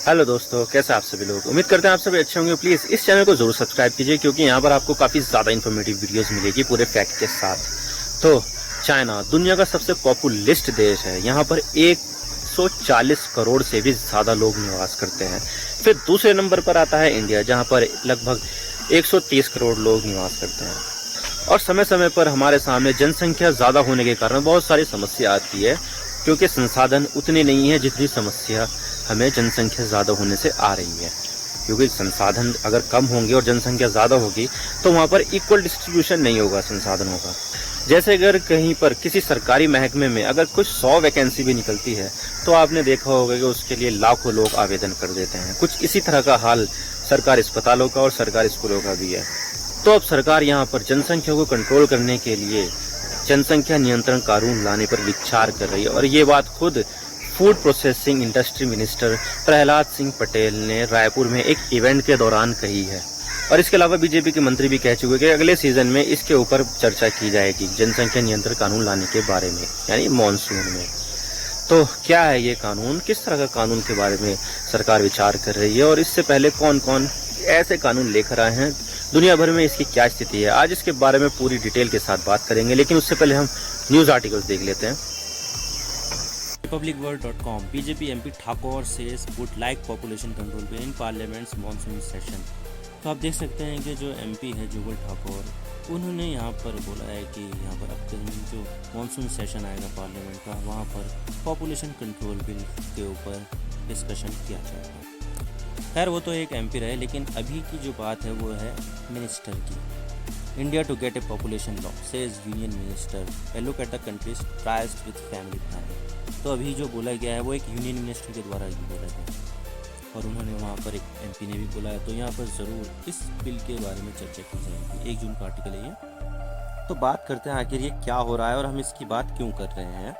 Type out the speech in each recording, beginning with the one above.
Hello दोस्तों, कैसे आप सभी लोग। उम्मीद करते हैं आप सभी अच्छे होंगे। प्लीज़ इस चैनल को जरूर सब्सक्राइब कीजिए क्योंकि यहाँ पर आपको काफ़ी ज़्यादा इन्फॉर्मेटिव वीडियोस मिलेगी पूरे फैक्ट के साथ। तो चाइना दुनिया का सबसे पॉपुलिस्ट देश है। यहाँ पर 140 करोड़ से भी ज़्यादा लोग निवास करते हैं। फिर दूसरे नंबर पर आता है इंडिया, जहाँ पर लगभग 130 करोड़ लोग निवास करते हैं। और समय समय पर हमारे सामने जनसंख्या ज़्यादा होने के कारण बहुत सारी समस्या आती है, क्योंकि संसाधन उतने नहीं है जितनी समस्या हमें जनसंख्या ज़्यादा होने से आ रही है। क्योंकि संसाधन अगर कम होंगे और जनसंख्या ज़्यादा होगी तो वहाँ पर इक्वल डिस्ट्रीब्यूशन नहीं होगा संसाधनों का। जैसे अगर कहीं पर किसी सरकारी महकमे में अगर कुछ 100 वैकेंसी भी निकलती है तो आपने देखा होगा कि उसके लिए लाखों लोग आवेदन कर देते हैं। कुछ इसी तरह का हाल सरकारी अस्पतालों का और सरकारी स्कूलों का भी है। तो अब सरकार यहाँ पर जनसंख्या को कंट्रोल करने के लिए जनसंख्या नियंत्रण कानून लाने पर विचार कर रही है। और ये बात खुद food processing industry minister Prahlad Singh Patel ने रायपुर में एक इवेंट के दौरान कही है। और इसके अलावा बीजेपी के मंत्री भी कह चुके हैं कि अगले सीजन में इसके ऊपर चर्चा की जाएगी, जनसंख्या नियंत्रण कानून लाने के बारे में, यानी मॉनसून में। तो क्या है ये कानून, किस तरह का कानून के बारे में सरकार विचार कर रही है और इससे पहले कौन कौन ऐसे कानून लेकर आए हैं, दुनिया भर में इसकी क्या स्थिति है, आज इसके बारे में पूरी डिटेल के साथ बात करेंगे। लेकिन उससे पहले हम न्यूज आर्टिकल्स देख लेते हैं। republicworld.com BJP MP Thakur says would like population control bill in parliaments monsoon session. तो आप देख सकते हैं कि जो एमपी है जुगल ठाकुर, उन्होंने यहाँ पर बोला है कि यहाँ पर अब जो मॉनसून सेशन आएगा पार्लियामेंट का, वहाँ पर पॉपुलेशन कंट्रोल बिल के ऊपर डिस्कशन किया जाएगा। खैर वो तो एक एमपी रहे, लेकिन अभी की जो बात है वो है मिनिस्टर की। India to get a population law says union minister, a look at the countries tries with family planning. तो अभी जो बोला गया है वो एक यूनियन मिनिस्टर के द्वारा ही बोला गया है और उन्होंने वहाँ पर एक एमपी ने भी बोला है। तो यहाँ पर ज़रूर इस बिल के बारे में चर्चा की जाएगी। 1 जून का आर्टिकल है ये। तो बात करते हैं आखिर ये क्या हो रहा है और हम इसकी बात क्यों कर रहे हैं।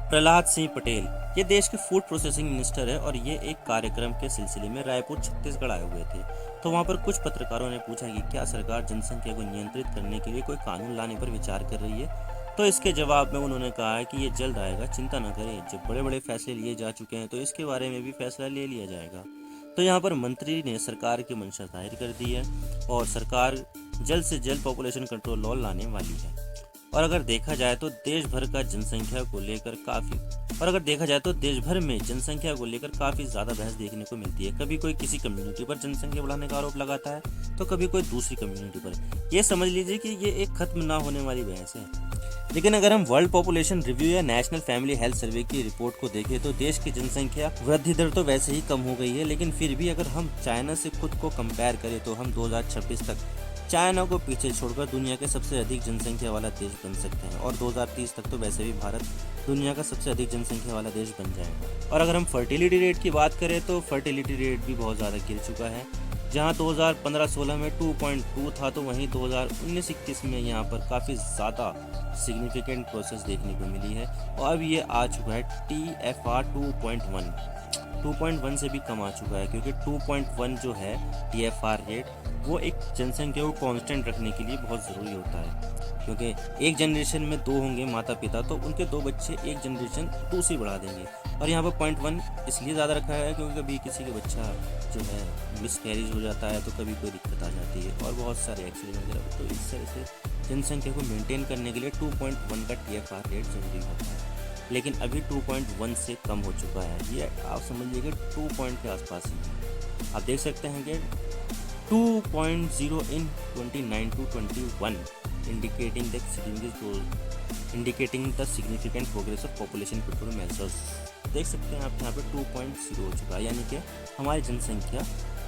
प्रहलाद सिंह पटेल ये देश के फूड प्रोसेसिंग मिनिस्टर है और ये एक कार्यक्रम के सिलसिले में रायपुर छत्तीसगढ़ आए हुए थे। तो वहाँ पर कुछ पत्रकारों ने पूछा कि क्या सरकार जनसंख्या को नियंत्रित करने के लिए कोई कानून लाने पर विचार कर रही है। तो इसके जवाब में उन्होंने कहा है कि ये जल्द आएगा, चिंता न करें, जब बड़े बड़े फैसले लिए जा चुके हैं तो इसके बारे में भी फैसला ले लिया जाएगा। तो यहाँ पर मंत्री ने सरकार की मंशा जाहिर कर दी है और सरकार जल्द से जल्द पॉपुलेशन कंट्रोल लॉ लाने वाली है। और अगर देखा जाए तो देश भर में जनसंख्या को लेकर काफ़ी ज़्यादा बहस देखने को मिलती है। कभी कोई किसी कम्युनिटी पर जनसंख्या बढ़ाने का आरोप लगाता है तो कभी कोई दूसरी कम्युनिटी पर। ये समझ लीजिए कि ये एक खत्म ना होने वाली बहस है। लेकिन अगर हम वर्ल्ड पॉपुलेशन रिव्यू या नेशनल फैमिली हेल्थ सर्वे की रिपोर्ट को देखें तो देश की जनसंख्या वृद्धि दर तो वैसे ही कम हो गई है, लेकिन फिर भी अगर हम चाइना से खुद को कंपेयर करें तो हम 2026 तक चाइना को पीछे छोड़कर दुनिया के सबसे अधिक जनसंख्या वाला देश बन सकते हैं। और 2030 तक तो वैसे भी भारत दुनिया का सबसे अधिक जनसंख्या वाला देश बन जाएगा। और अगर हम फर्टिलिटी रेट की बात करें तो फर्टिलिटी रेट भी बहुत ज़्यादा गिर चुका है। जहां 2015-16 में 2.2 था तो वहीं 2019-21 में यहाँ पर काफ़ी ज़्यादा सिग्निफिकेंट प्रोसेस देखने को मिली है और अब ये आ चुका है TFR 2.1 से भी कम आ चुका है, क्योंकि 2.1 जो है TFR रेट वो एक जनसंख्या को कांस्टेंट रखने के लिए बहुत ज़रूरी होता है। क्योंकि एक जनरेशन में 2 होंगे माता पिता तो उनके 2 बच्चे एक जनरेशन दूसरी बढ़ा देंगे। और यहाँ पर 0.1 इसलिए ज़्यादा रखा है क्योंकि कभी किसी का बच्चा जो है मिसकैरेज हो जाता है तो कभी कोई दिक्कत आ जाती है और बहुत सारे एक्सीडेंट वगैरह। तो इस तरह से जनसंख्या को मेंटेन करने के लिए 2.1 का TFR रेट ज़रूरी होता है। लेकिन अभी 2.1 से कम हो चुका है। ये आप समझिए कि 2 पॉइंट के आसपास ही है। आप देख सकते हैं कि 2.0 इन 2019-21 indicating the significant progress of population control measures। देख सकते हैं आप यहाँ पे 2.0 हो चुका है, यानी कि हमारी जनसंख्या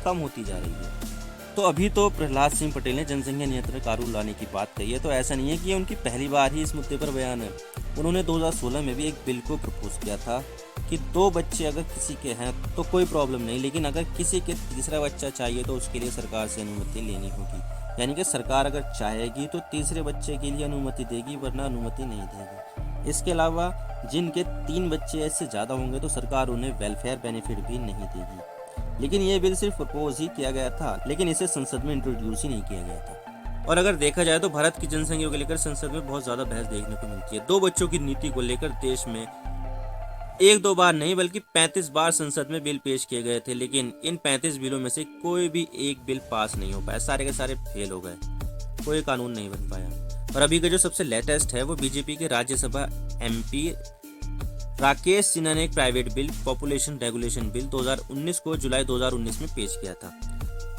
कम होती जा रही है। तो अभी तो प्रहलाद सिंह पटेल ने जनसंख्या नियंत्रण कानून लाने की बात कही है, तो ऐसा नहीं है कि ये उनकी पहली बार ही इस मुद्दे पर बयान है। उन्होंने 2016 में भी एक बिल को प्रपोज किया था कि 2 बच्चे अगर किसी के हैं तो कोई प्रॉब्लम नहीं, लेकिन अगर किसी के तीसरा बच्चा चाहिए तो उसके लिए सरकार से अनुमति लेनी होगी। यानी कि सरकार अगर चाहेगी तो तीसरे बच्चे के लिए अनुमति देगी, वरना अनुमति नहीं देगी। इसके अलावा जिनके 3 बच्चे ऐसे ज़्यादा होंगे तो सरकार उन्हें वेलफेयर बेनिफिट भी नहीं देगी। लेकिन ये बिल सिर्फ प्रपोज ही किया गया था, लेकिन इसे संसद में इंट्रोड्यूस ही नहीं किया गया था। और अगर देखा जाए तो भारत की जनसंख्या को लेकर संसद में बहुत ज़्यादा बहस देखने को मिलती है। 2 बच्चों की नीति को लेकर देश में एक दो बार नहीं बल्कि 35 बार संसद में बिल पेश किए गए थे, लेकिन इन 35 बिलों में से कोई भी एक बिल पास नहीं हो पाया, सारे के सारे फेल हो गए, कोई कानून नहीं बन पाया। और अभी का जो सबसे लेटेस्ट है वो बीजेपी के राज्यसभा एमपी राकेश सिन्हा ने एक private bill population regulation bill 2019 को जुलाई 2019 में पेश किया था।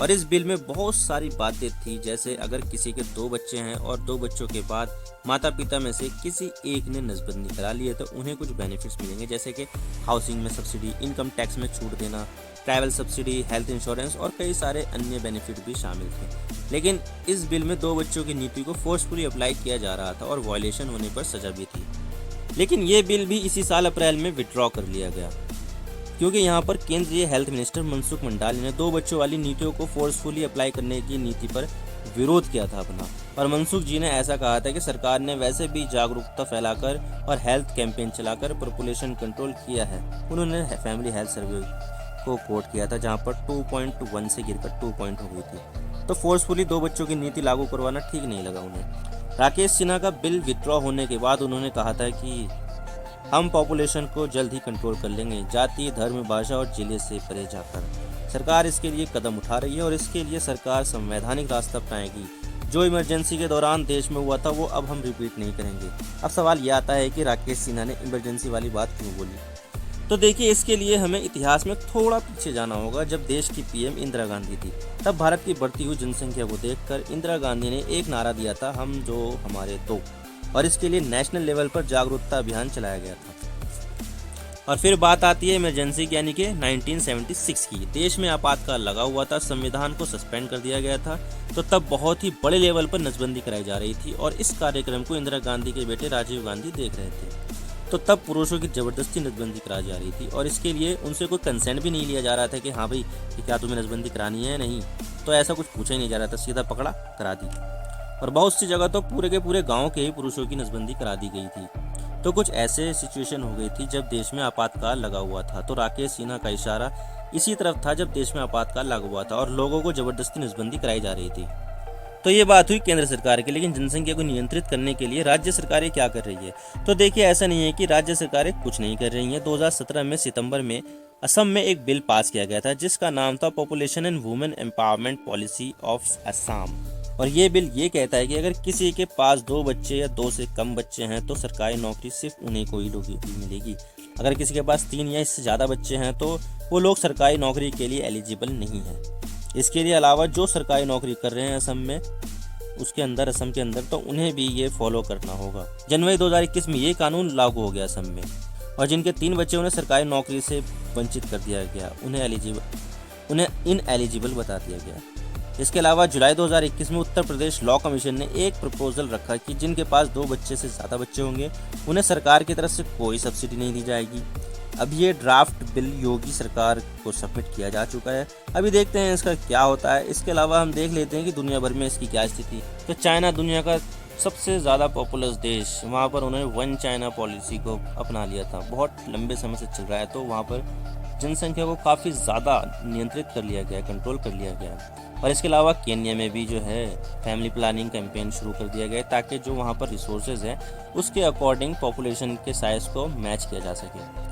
और इस बिल में बहुत सारी बातें थी, जैसे अगर किसी के 2 बच्चे हैं और 2 बच्चों के बाद माता पिता में से किसी एक ने नसबंदी करा ली है तो उन्हें कुछ बेनिफिट्स मिलेंगे, जैसे कि हाउसिंग में सब्सिडी, इनकम टैक्स में छूट देना, ट्रैवल सब्सिडी, हेल्थ इंश्योरेंस और कई सारे अन्य बेनिफिट भी शामिल थे। लेकिन इस बिल में 2 बच्चों की नीति को फोर्सफुली अप्लाई किया जा रहा था और वायलेशन होने पर सजा भी थी। लेकिन ये बिल भी इसी साल अप्रैल में विड्रॉ कर लिया गया, क्योंकि यहाँ पर केंद्रीय हेल्थ मिनिस्टर मनसुख मंडाविया ने 2 बच्चों वाली नीतियों को फोर्सफुली अप्लाई करने की नीति पर विरोध किया था अपना। और मनसुख जी ने ऐसा कहा था कि सरकार ने वैसे भी जागरूकता फैलाकर और हेल्थ कैंपेन चलाकर पॉपुलेशन कंट्रोल किया है। उन्होंने फैमिली हेल्थ सर्वे को कोट किया था, जहाँ पर 2.1 से गिरकर 2 पॉइंट हो गई थी। तो फोर्सफुली 2 बच्चों की नीति लागू करवाना ठीक नहीं लगा उन्हें। राकेश सिन्हा का बिल विड्रॉ होने के बाद उन्होंने कहा था कि हम पॉपुलेशन को जल्द ही कंट्रोल कर लेंगे, जाति, धर्म, भाषा और जिले से परे जाकर। सरकार इसके लिए कदम उठा रही है और इसके लिए सरकार संवैधानिक रास्ता अपनाएगी। जो इमरजेंसी के दौरान देश में हुआ था वो अब हम रिपीट नहीं करेंगे। अब सवाल ये आता है कि राकेश सिन्हा ने इमरजेंसी वाली बात क्यों बोली। तो देखिए, इसके लिए हमें इतिहास में थोड़ा पीछे जाना होगा। जब देश की पीएम इंदिरा गांधी थी, तब भारत की बढ़ती हुई जनसंख्या को देखकर इंदिरा गांधी ने एक नारा दिया था, हम जो हमारे दो, और इसके लिए नेशनल लेवल पर जागरूकता अभियान चलाया गया था। और फिर बात आती है इमरजेंसी यानी कि 1976 की। देश में आपातकाल लगा हुआ था, संविधान को सस्पेंड कर दिया गया था, तो तब बहुत ही बड़े लेवल पर नसबंदी कराई जा रही थी और इस कार्यक्रम को इंदिरा गांधी के बेटे राजीव गांधी देख रहे थे। तो तब पुरुषों की जबरदस्ती नसबंदी कराई जा रही थी और इसके लिए उनसे कोई कंसेंट भी नहीं लिया जा रहा था कि हाँ भाई कि क्या तुम्हें नसबंदी करानी है, नहीं। तो ऐसा कुछ पूछा ही नहीं जा रहा था, सीधा पकड़ा करा दी। और बहुत सी जगह तो पूरे के पूरे गाँव के ही पुरुषों की नसबंदी करा दी गई थी। तो कुछ ऐसे सिचुएशन हो गई थी जब देश में आपातकाल लगा हुआ था। तो राकेश सिन्हा का इशारा इसी तरफ था जब देश में आपातकाल लागू हुआ था और लोगों को जबरदस्ती नसबंदी कराई जा रही थी। तो ये बात हुई केंद्र सरकार की, लेकिन जनसंख्या को नियंत्रित करने के लिए राज्य सरकारें क्या कर रही है? तो देखिए, ऐसा नहीं है कि राज्य सरकारें कुछ नहीं कर रही हैं। 2017 में सितंबर में असम में एक बिल पास किया गया था जिसका नाम था population and women empowerment policy of Assam. और ये बिल ये कहता है कि अगर किसी के पास 2 बच्चे या 2 से कम बच्चे हैं तो सरकारी नौकरी सिर्फ उन्हीं को ही मिलेगी। अगर किसी के पास 3 या इससे ज़्यादा बच्चे हैं तो वो लोग सरकारी नौकरी के लिए एलिजिबल नहीं है। इसके लिए अलावा जो सरकारी नौकरी कर रहे हैं असम के अंदर तो उन्हें भी ये फॉलो करना होगा। जनवरी 2021 में ये कानून लागू हो गया असम में, और जिनके 3 बच्चे उन्हें सरकारी नौकरी से वंचित कर दिया गया, उन्हें इनएलिजिबल बता दिया गया। इसके अलावा जुलाई 2021 में उत्तर प्रदेश लॉ कमीशन ने एक प्रपोजल रखा कि जिनके पास 2 बच्चे से ज़्यादा बच्चे होंगे उन्हें सरकार की तरफ से कोई सब्सिडी नहीं दी जाएगी। अब ये ड्राफ्ट बिल योगी सरकार को सबमिट किया जा चुका है। अभी देखते हैं इसका क्या होता है। इसके अलावा हम देख लेते हैं कि दुनिया भर में इसकी क्या स्थिति। तो चाइना दुनिया का सबसे ज़्यादा पॉपुलस देश, वहाँ पर उन्होंने 1 चाइना पॉलिसी को अपना लिया था, बहुत लंबे समय से चल रहा है। तो वहाँ पर जनसंख्या को काफ़ी ज़्यादा नियंत्रित कर लिया गया, कंट्रोल कर लिया गया। और इसके अलावा केन्या में भी जो है फैमिली प्लानिंग कैंपेन शुरू कर दिया गया ताकि जो वहाँ पर रिसोर्सेज हैं उसके अकॉर्डिंग पॉपुलेशन के साइज़ को मैच किया जा सके।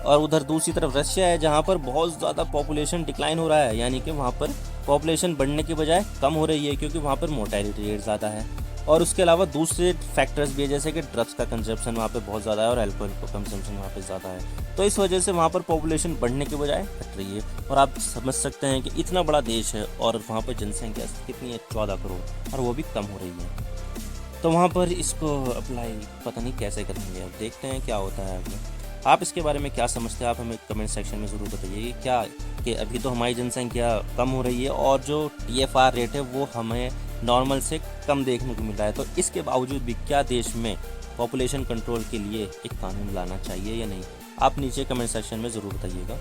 और उधर दूसरी तरफ रशिया है जहाँ पर बहुत ज़्यादा पॉपुलेशन डिक्लाइन हो रहा है, यानी कि वहाँ पर पॉपुलेशन बढ़ने के बजाय कम हो रही है क्योंकि वहाँ पर मोर्टेलिटी रेट ज़्यादा है। और उसके अलावा दूसरे फैक्टर्स भी है, जैसे कि ड्रग्स का कंजप्शन वहाँ पे बहुत ज़्यादा है और अल्कोहल का कंजम्पशन वहाँ पे ज़्यादा है। तो इस वजह से वहाँ पर पॉपुलेशन बढ़ने के बजाय घट रही है। और आप समझ सकते हैं कि इतना बड़ा देश है और वहाँ पर जनसंख्या कितनी है, 14 करोड़, और वो भी कम हो रही है। तो वहाँ पर इसको अप्लाई पता नहीं कैसे करेंगे। अब देखते हैं क्या होता है आगे। आप इसके बारे में क्या समझते हैं? आप हमें कमेंट सेक्शन में ज़रूर बताइए क्या कि अभी तो हमारी जनसंख्या कम हो रही है और जो TFR रेट है वो हमें नॉर्मल से कम देखने को मिल रहा है। तो इसके बावजूद भी क्या देश में पॉपुलेशन कंट्रोल के लिए एक कानून लाना चाहिए या नहीं? आप नीचे कमेंट सेक्शन में ज़रूर बताइएगा।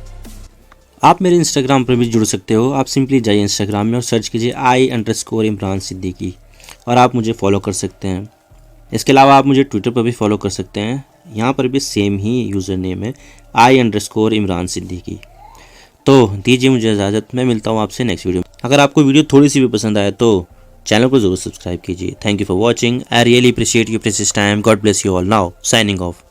आप मेरे इंस्टाग्राम पर भी जुड़ सकते हो। आप सिंपली जाइए इंस्टाग्राम में और सर्च कीजिए I_इमरान सिद्दीकी और आप मुझे फॉलो कर सकते हैं। इसके अलावा आप मुझे ट्विटर पर भी फॉलो कर सकते हैं, यहाँ पर भी सेम ही यूज़र नेम है I_इमरान सिद्दीकी। तो दीजिए मुझे इजाज़त, मैं मिलता हूँ आपसे नेक्स्ट वीडियो में। अगर आपको वीडियो थोड़ी सी भी पसंद आए तो चैनल को ज़रूर सब्सक्राइब कीजिए। Thank you for watching. I really appreciate your precious time. God bless you all. Now signing off.